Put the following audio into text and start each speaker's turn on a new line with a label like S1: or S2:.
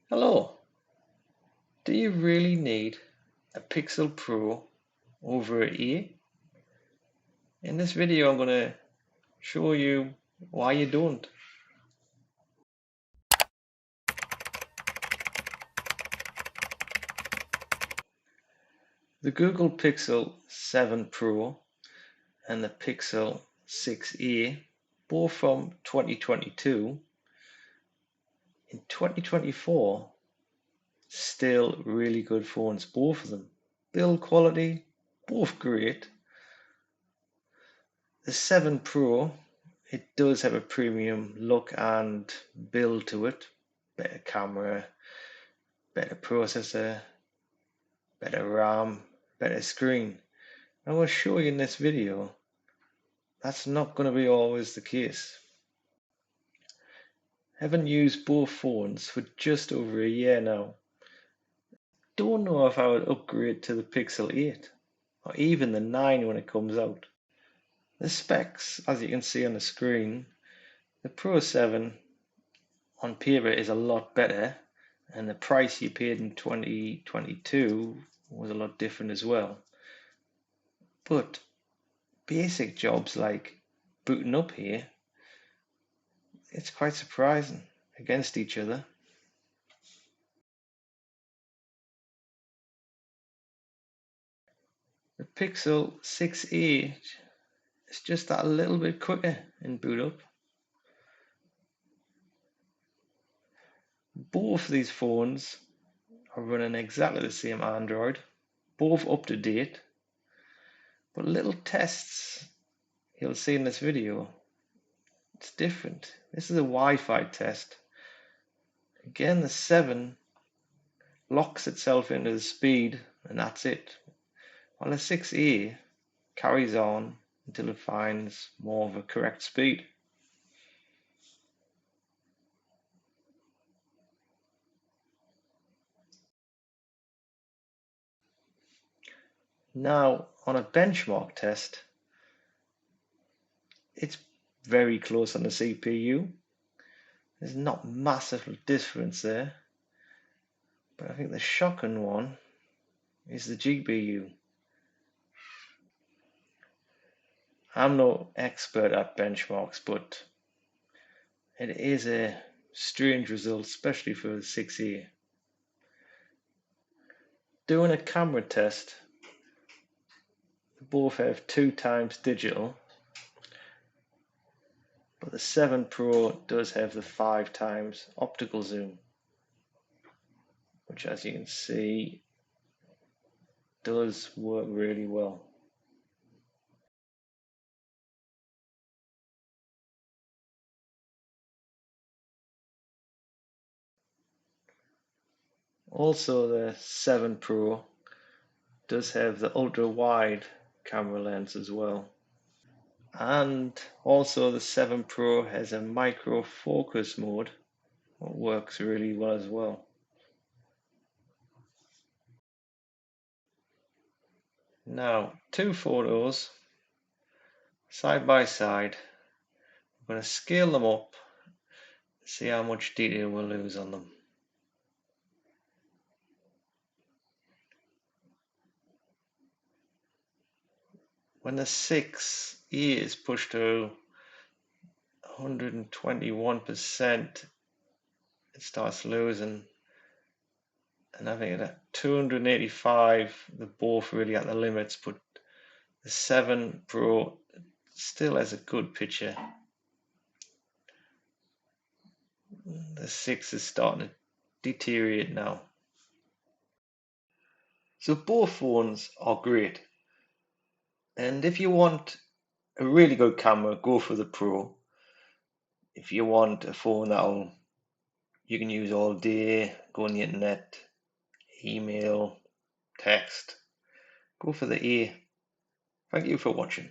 S1: Hello, do you really need a Pixel Pro over an A? In this video I'm going to show you why you don't. The Google Pixel 7 Pro and the Pixel 6a, both from 2022, in 2024, still really good phones, both of them. Build quality, both great. The 7 Pro, it does have a premium look and build to it. Better camera, better processor, better RAM, better screen. I'm going to show you in this video that's not going to be always the case. Haven't used both phones for just over a year now. Don't know if I would upgrade to the Pixel 8 or even the 9 when it comes out. The specs, as you can see on the screen, the Pro 7 on paper is a lot better, and the price you paid in 2022 was a lot different as well. But basic jobs like booting up here, it's quite surprising against each other. The Pixel 6a is just that a little bit quicker in boot up. Both of these phones are running exactly the same Android, both up to date, but little tests you'll see in this video, it's different. This is a Wi-Fi test. Again, the 7 locks itself into the speed and that's it. While the 6a carries on until it finds more of a correct speed. Now, on a benchmark test, it's very close on the CPU. There's not massive difference there, but I think the shocking one is the GPU. I'm no expert at benchmarks, but it is a strange result, especially for the 6A. Doing a camera test, they both have 2 times digital, but the 7 Pro does have the 5 times optical zoom, which, as you can see, does work really well. Also, the 7 Pro does have the ultra wide camera lens as well. And also the 7 Pro has a micro focus mode that works really well as well. Now, 2 photos side by side. I'm going to scale them up, see how much detail we'll lose on them. When the 6E is pushed to 121%, it starts losing. And I think at 285, they're both really at the limits, but the 7 Pro still has a good picture. The 6 is starting to deteriorate now. So both phones are great. And if you want a really good camera, go for the Pro. If you want a phone that you can use all day, go on the internet, email, text, go for the A. Thank you for watching.